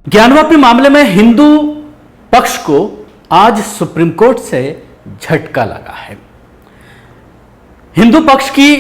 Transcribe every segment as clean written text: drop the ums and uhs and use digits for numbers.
ज्ञानवापी मामले में हिंदू पक्ष को आज सुप्रीम कोर्ट से झटका लगा है। हिंदू पक्ष की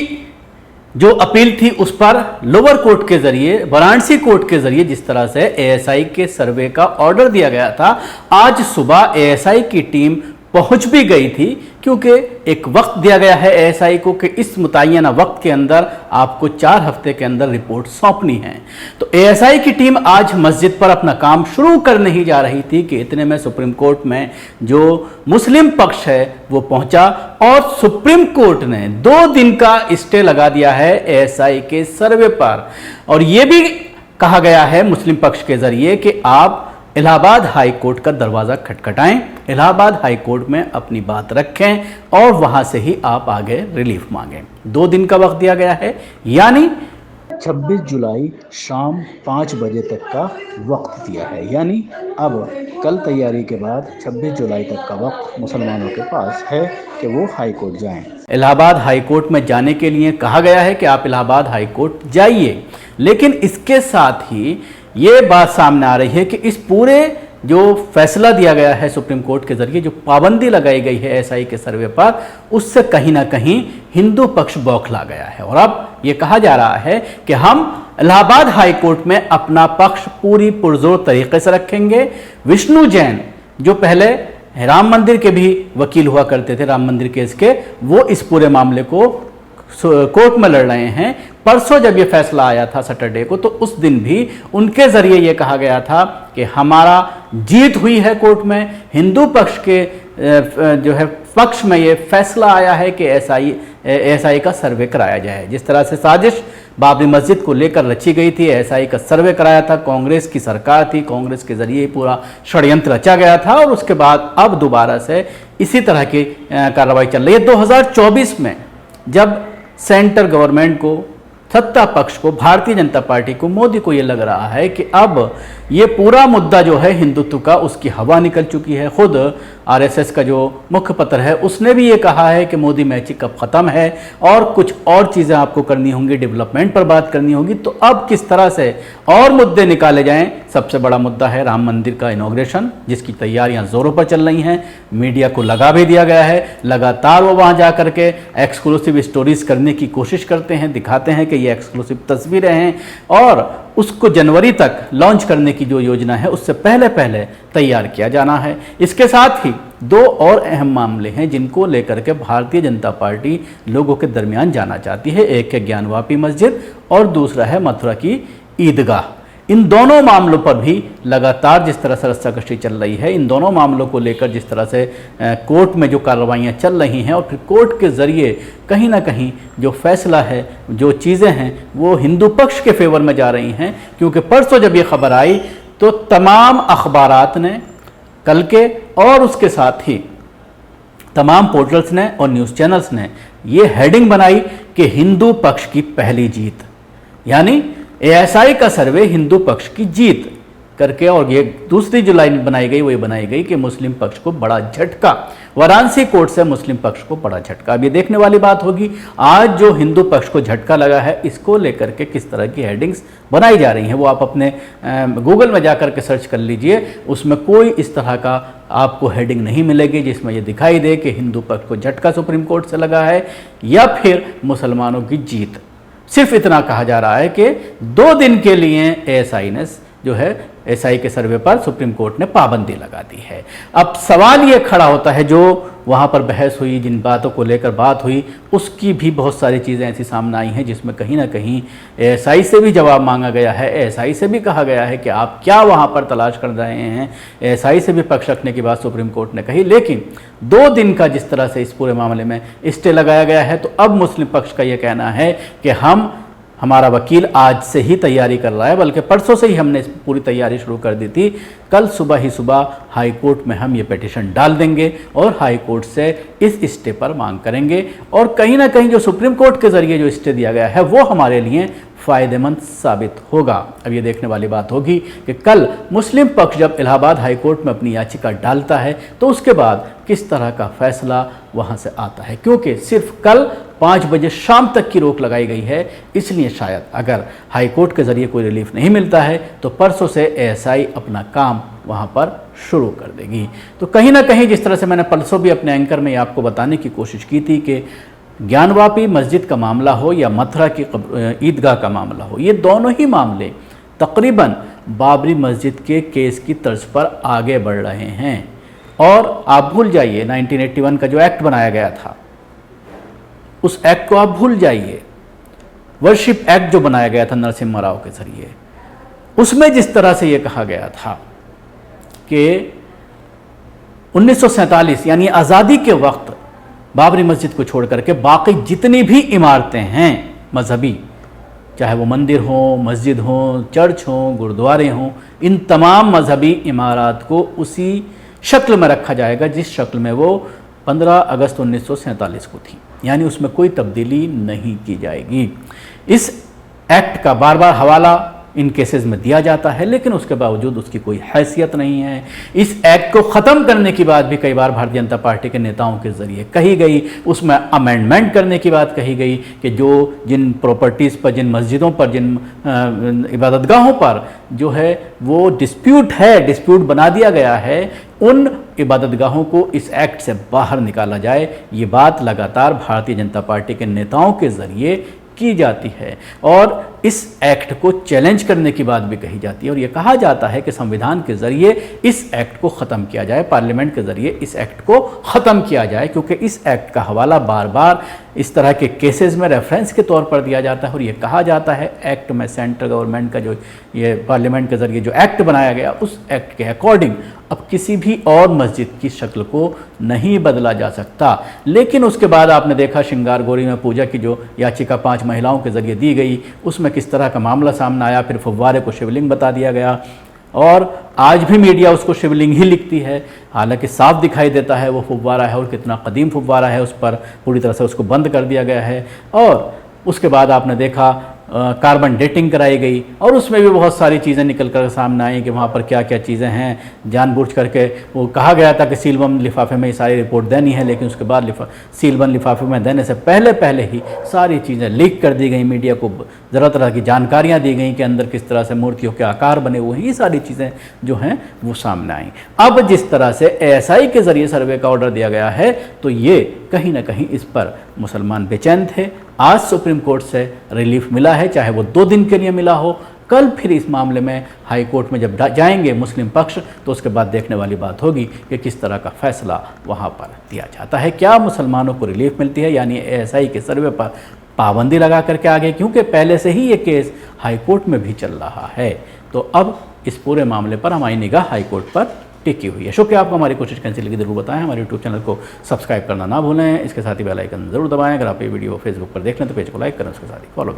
जो अपील थी उस पर लोअर कोर्ट के जरिए, वाराणसी कोर्ट के जरिए जिस तरह से एएसआई के सर्वे का ऑर्डर दिया गया था, आज सुबह एएसआई की टीम पहुंच भी गई थी, क्योंकि एक वक्त दिया गया है एएसआई को कि इस मुतय्यना वक्त के अंदर आपको 4 हफ्ते के अंदर रिपोर्ट सौंपनी है। तो एएसआई की टीम आज मस्जिद पर अपना काम शुरू करने ही जा रही थी कि इतने में सुप्रीम कोर्ट में जो मुस्लिम पक्ष है वो पहुंचा और सुप्रीम कोर्ट ने 2 दिन का स्टे लगा दिया है एएसआई के सर्वे पर। और यह भी कहा गया है मुस्लिम पक्ष के जरिए कि आप इलाहाबाद हाई कोर्ट का दरवाज़ा खटखटाएं, इलाहाबाद हाई कोर्ट में अपनी बात रखें और वहां से ही आप आगे रिलीफ मांगें। 2 दिन का वक्त दिया गया है, यानी 26 जुलाई शाम 5 बजे तक का वक्त दिया है। यानी अब कल तैयारी के बाद 26 जुलाई तक का वक्त मुसलमानों के पास है कि वो हाई कोर्ट जाएं। इलाहाबाद हाई कोर्ट में जाने के लिए कहा गया है कि आप इलाहाबाद हाई कोर्ट जाइए, लेकिन इसके साथ ही ये बात सामने आ रही है कि इस पूरे जो फैसला दिया गया है सुप्रीम कोर्ट के जरिए, जो पाबंदी लगाई गई है एएसआई के सर्वे पर, उससे कहीं ना कहीं हिंदू पक्ष बौखला गया है। और अब ये कहा जा रहा है कि हम इलाहाबाद हाई कोर्ट में अपना पक्ष पूरी पुरजोर तरीके से रखेंगे। विष्णु जैन जो पहले राम मंदिर के भी वकील हुआ करते थे, राम मंदिर केस के, वो इस पूरे मामले को कोर्ट में लड़ रहे हैं। परसों जब ये फैसला आया था सैटरडे को, तो उस दिन भी उनके जरिए ये कहा गया था कि हमारा जीत हुई है कोर्ट में, हिंदू पक्ष के जो है पक्ष में ये फैसला आया है कि एएसआई का सर्वे कराया जाए। जिस तरह से साजिश बाबरी मस्जिद को लेकर रची गई थी, एएसआई का सर्वे कराया था, कांग्रेस की सरकार थी, कांग्रेस के जरिए पूरा षड्यंत्र रचा गया था और उसके बाद अब दोबारा से इसी तरह की कार्रवाई चल रही है। 2024 में जब सेंटर गवर्नमेंट को, सत्ता पक्ष को, भारतीय जनता पार्टी को, मोदी को ये लग रहा है कि अब ये पूरा मुद्दा जो है हिंदुत्व का, उसकी हवा निकल चुकी है। खुद आरएसएस का जो मुखपत्र है उसने भी ये कहा है कि मोदी मैजिक अब ख़त्म है और कुछ और चीज़ें आपको करनी होंगी, डेवलपमेंट पर बात करनी होगी। तो अब किस तरह से और मुद्दे निकाले जाएं, सबसे बड़ा मुद्दा है राम मंदिर का इनॉग्रेशन, जिसकी तैयारियां ज़ोरों पर चल रही हैं। मीडिया को लगा भी दिया गया है, लगातार वो वहाँ जा कर के एक्सक्लूसिव स्टोरीज करने की कोशिश करते हैं, दिखाते हैं कि ये एक्सक्लूसिव तस्वीरें हैं और उसको जनवरी तक लॉन्च करने की जो योजना है उससे पहले तैयार किया जाना है। इसके साथ ही 2 और अहम मामले हैं जिनको लेकर के भारतीय जनता पार्टी लोगों के दरमियान जाना चाहती है। एक है ज्ञानवापी मस्जिद और दूसरा है मथुरा की ईदगाह। इन दोनों मामलों पर भी लगातार जिस तरह से रस्साकशी चल रही है, इन दोनों मामलों को लेकर जिस तरह से कोर्ट में जो कार्रवाइयाँ चल रही हैं और फिर कोर्ट के ज़रिए कहीं ना कहीं जो फैसला है, जो चीज़ें हैं वो हिंदू पक्ष के फेवर में जा रही हैं। क्योंकि परसों जब ये खबर आई तो तमाम अखबारात ने कल के और उसके साथ ही तमाम पोर्टल्स ने और न्यूज़ चैनल्स ने ये हेडिंग बनाई कि हिंदू पक्ष की पहली जीत, यानी एएसआई का सर्वे हिंदू पक्ष की जीत करके। और ये दूसरी जो लाइन बनाई गई वो ये बनाई गई कि मुस्लिम पक्ष को बड़ा झटका, वाराणसी कोर्ट से मुस्लिम पक्ष को बड़ा झटका। अब ये देखने वाली बात होगी आज जो हिंदू पक्ष को झटका लगा है इसको लेकर के किस तरह की हेडिंग्स बनाई जा रही हैं। वो आप अपने गूगल में जाकर के सर्च कर लीजिए, उसमें कोई इस तरह का आपको हेडिंग नहीं मिलेगी जिसमें ये दिखाई दे कि हिंदू पक्ष को झटका सुप्रीम कोर्ट से लगा है या फिर मुसलमानों की जीत। सिर्फ इतना कहा जा रहा है कि 2 दिन के लिए एएसआई ने जो है एएसआई के सर्वे पर सुप्रीम कोर्ट ने पाबंदी लगा दी है। अब सवाल ये खड़ा होता है, जो वहाँ पर बहस हुई, जिन बातों को लेकर बात हुई, उसकी भी बहुत सारी चीज़ें ऐसी सामने आई हैं जिसमें कहीं ना कहीं एएसआई से भी जवाब मांगा गया है। एएसआई से भी कहा गया है कि आप क्या वहाँ पर तलाश कर रहे हैं। एएसआई से भी पक्ष रखने की बात सुप्रीम कोर्ट ने कही, लेकिन 2 दिन का जिस तरह से इस पूरे मामले में स्टे लगाया गया है, तो अब मुस्लिम पक्ष का ये कहना है कि हमारा वकील आज से ही तैयारी कर रहा है, बल्कि परसों से ही हमने पूरी तैयारी शुरू कर दी थी। कल सुबह हाई कोर्ट में हम ये पिटीशन डाल देंगे और हाई कोर्ट से इस स्टे पर मांग करेंगे। और कहीं ना कहीं जो सुप्रीम कोर्ट के ज़रिए जो स्टे दिया गया है वो हमारे लिए फ़ायदेमंद साबित होगा। अब ये देखने वाली बात होगी कि कल मुस्लिम पक्ष जब इलाहाबाद हाई कोर्ट में अपनी याचिका डालता है तो उसके बाद किस तरह का फैसला वहाँ से आता है, क्योंकि सिर्फ कल 5 बजे शाम तक की रोक लगाई गई है। इसलिए शायद अगर हाई कोर्ट के ज़रिए कोई रिलीफ नहीं मिलता है तो परसों से एएसआई अपना काम वहाँ पर शुरू कर देगी। तो कहीं ना कहीं जिस तरह से मैंने परसों भी अपने एंकर में आपको बताने की कोशिश की थी कि ज्ञानवापी मस्जिद का मामला हो या मथुरा की ईदगाह का मामला हो, ये दोनों ही मामले तकरीबन बाबरी मस्जिद के केस की तर्ज पर आगे बढ़ रहे हैं। और आप भूल जाइए 1981 का जो एक्ट बनाया गया था, उस एक्ट को आप भूल जाइए। वर्शिप एक्ट जो बनाया गया था नरसिम्हा राव के जरिए, उसमें जिस तरह से ये कहा गया था कि 1947 यानी आज़ादी के वक्त बाबरी मस्जिद को छोड़ करके बाकी जितनी भी इमारतें हैं मजहबी, चाहे वो मंदिर हो, मस्जिद हो, चर्च हो, गुरुद्वारे हों, इन तमाम मजहबी इमारत को उसी शक्ल में रखा जाएगा जिस शक्ल में वो 15 अगस्त 1947 को थी, यानी उसमें कोई तब्दीली नहीं की जाएगी। इस एक्ट का बार बार हवाला इन केसेस में दिया जाता है, लेकिन उसके बावजूद उसकी कोई हैसियत नहीं है। इस एक्ट को ख़त्म करने की बात भी कई बार भारतीय जनता पार्टी के नेताओं के ज़रिए कही गई, उसमें अमेंडमेंट करने की बात कही गई कि जो जिन प्रॉपर्टीज़ पर, जिन मस्जिदों पर, जिन इबादतगाहों पर जो है वो डिस्प्यूट बना दिया गया है, उन इबादतगाहों को इस एक्ट से बाहर निकाला जाए। ये बात लगातार भारतीय जनता पार्टी के नेताओं के ज़रिए की जाती है और इस एक्ट को चैलेंज करने की बात भी कही जाती है। और ये कहा जाता है कि संविधान के ज़रिए इस एक्ट को ख़त्म किया जाए, पार्लियामेंट के ज़रिए इस एक्ट को ख़त्म किया जाए, क्योंकि इस एक्ट का हवाला बार बार इस तरह के केसेस में रेफरेंस के तौर पर दिया जाता है। और ये कहा जाता है एक्ट में सेंट्रल गवर्नमेंट का जो ये पार्लियामेंट के ज़रिए जो एक्ट बनाया गया, उस एक्ट के अकॉर्डिंग अब किसी भी और मस्जिद की शक्ल को नहीं बदला जा सकता। लेकिन उसके बाद आपने देखा श्रृंगार गौरी में पूजा की जो याचिका 5 महिलाओं के ज़रिए दी गई, उसमें किस तरह का मामला सामने आया। फिर फव्वारे को शिवलिंग बता दिया गया और आज भी मीडिया उसको शिवलिंग ही लिखती है, हालांकि साफ दिखाई देता है वो फव्वारा है और कितना कदीम फव्वारा है, उस पर पूरी तरह से उसको बंद कर दिया गया है। और उसके बाद आपने देखा कार्बन डेटिंग कराई गई और उसमें भी बहुत सारी चीज़ें निकल कर सामने आई कि वहाँ पर क्या क्या चीज़ें हैं। जानबूझ करके वो कहा गया था कि सीलबंद लिफाफे में ये सारी रिपोर्ट देनी है, लेकिन उसके बाद सीलबंद लिफाफे में देने से पहले ही सारी चीज़ें लीक कर दी गई, मीडिया को ज़रा तरह की जानकारियाँ दी गई कि अंदर किस तरह से मूर्तियों के आकार बने हुए हैं। ये सारी चीज़ें जो हैं वो सामने आई। अब जिस तरह से एएसआई के ज़रिए सर्वे का ऑर्डर दिया गया है तो ये कहीं ना कहीं इस पर मुसलमान बेचैन थे। आज सुप्रीम कोर्ट से रिलीफ मिला है, चाहे वो 2 दिन के लिए मिला हो। कल फिर इस मामले में हाई कोर्ट में जब जाएंगे मुस्लिम पक्ष तो उसके बाद देखने वाली बात होगी कि किस तरह का फैसला वहाँ पर दिया जाता है। क्या मुसलमानों को रिलीफ मिलती है, यानी एएसआई के सर्वे पर पाबंदी लगा करके आगे, क्योंकि पहले से ही ये केस हाई कोर्ट में भी चल रहा है। तो अब इस पूरे मामले पर हमारी निगाह हाई कोर्ट पर टिकी हुई है। शुक्रिया आपको हमारी कोशिश कैसी लगी ज़रूर बताएं। हमारे यूट्यूब चैनल को सब्सक्राइब करना ना भूलें, इसके साथ ही बेल आइकन ज़रूर दबाएं। अगर आप ये वीडियो फेसबुक पर देख लें तो पेज को लाइक करें, उसके साथ ही फॉलो भी